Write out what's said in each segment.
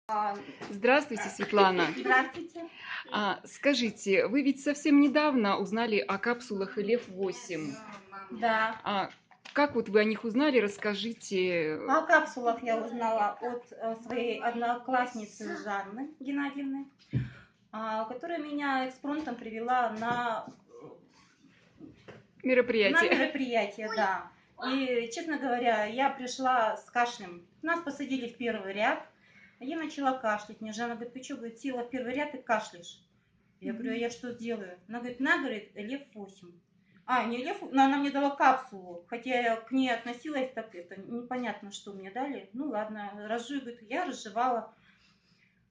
А, Здравствуйте, Светлана. Здравствуйте. Скажите, вы ведь совсем недавно узнали о капсулах ЛЕФ-8. Да. А, как вот вы о них узнали? Расскажите. О капсулах я узнала от своей одноклассницы Жанны Геннадьевны, которая меня экспромтом привела на Мероприятие. мероприятие, да. И, честно говоря, я пришла с кашлем. Нас посадили в первый ряд. Я начала кашлять. Мне Жанна говорит: ты что, говорит, села в первый ряд и кашляешь? Я говорю: а я что сделаю? Она говорит: на, говорит, ЛЕФ-8. Не лев, но она мне дала капсулу, хотя я к ней относилась так, это непонятно, что мне дали. Ну ладно, разжуй, говорит, я разжевала.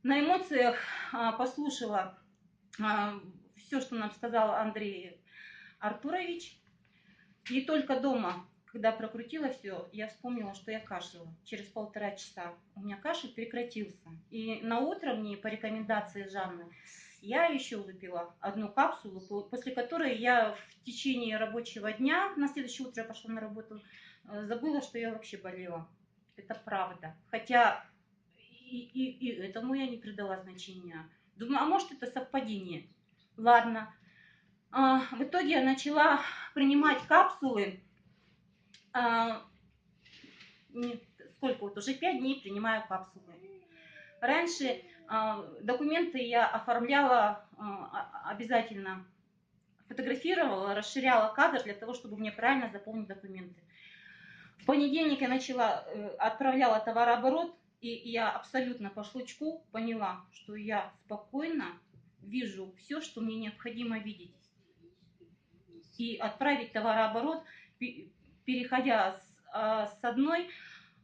На эмоциях послушала все, что нам сказал Андрей Артурович. И только дома, когда прокрутила все, я вспомнила, что я кашляла. Через 1,5 часа у меня кашель прекратился. И на утро мне по рекомендации Жанны я еще выпила одну капсулу, после которой я в течение рабочего дня, на следующее утро я пошла на работу, забыла, что я вообще болела. Это правда. Хотя и этому я не придала значения. Думаю, а может это совпадение? Ладно. В итоге я начала принимать капсулы. Сколько вот, уже 5 дней принимаю капсулы. Раньше документы я оформляла обязательно, фотографировала, расширяла кадр для того, чтобы мне правильно заполнить документы. В понедельник я отправляла товарооборот, и я абсолютно по щелчку поняла, что я спокойно вижу все, что мне необходимо видеть. И отправить товарооборот, переходя с одной,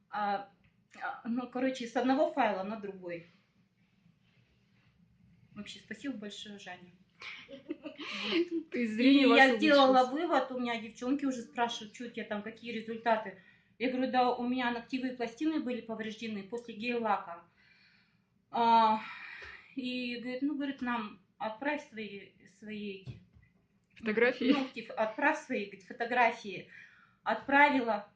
с одного файла на другой. Вообще, спасибо большое, Жанне. И я сделала вывод, у меня девчонки уже спрашивают, что у тебя там, какие результаты. Я говорю, да, у меня ногтевые пластины были повреждены после гель-лака. И говорит, говорит, нам отправь свои эти фотографии. Ногти, отправь свои, говорит, фотографии. Отправила.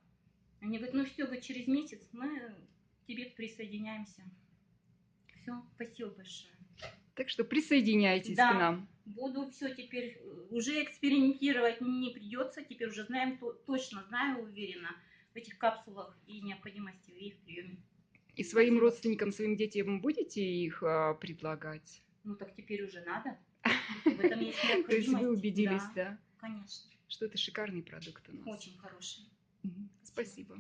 Они говорят, все, говорит, через месяц мы к тебе присоединяемся. Все, спасибо большое. Так что присоединяйтесь к нам. Буду все теперь, уже экспериментировать не придется, теперь уже знаем, точно знаю, уверена в этих капсулах и необходимости в их приеме. И своим родственникам, своим детям будете их предлагать? Так теперь уже надо. В этом есть необходимость. То есть вы убедились, да? Конечно. Что это шикарный продукт у нас. Очень хороший. Спасибо.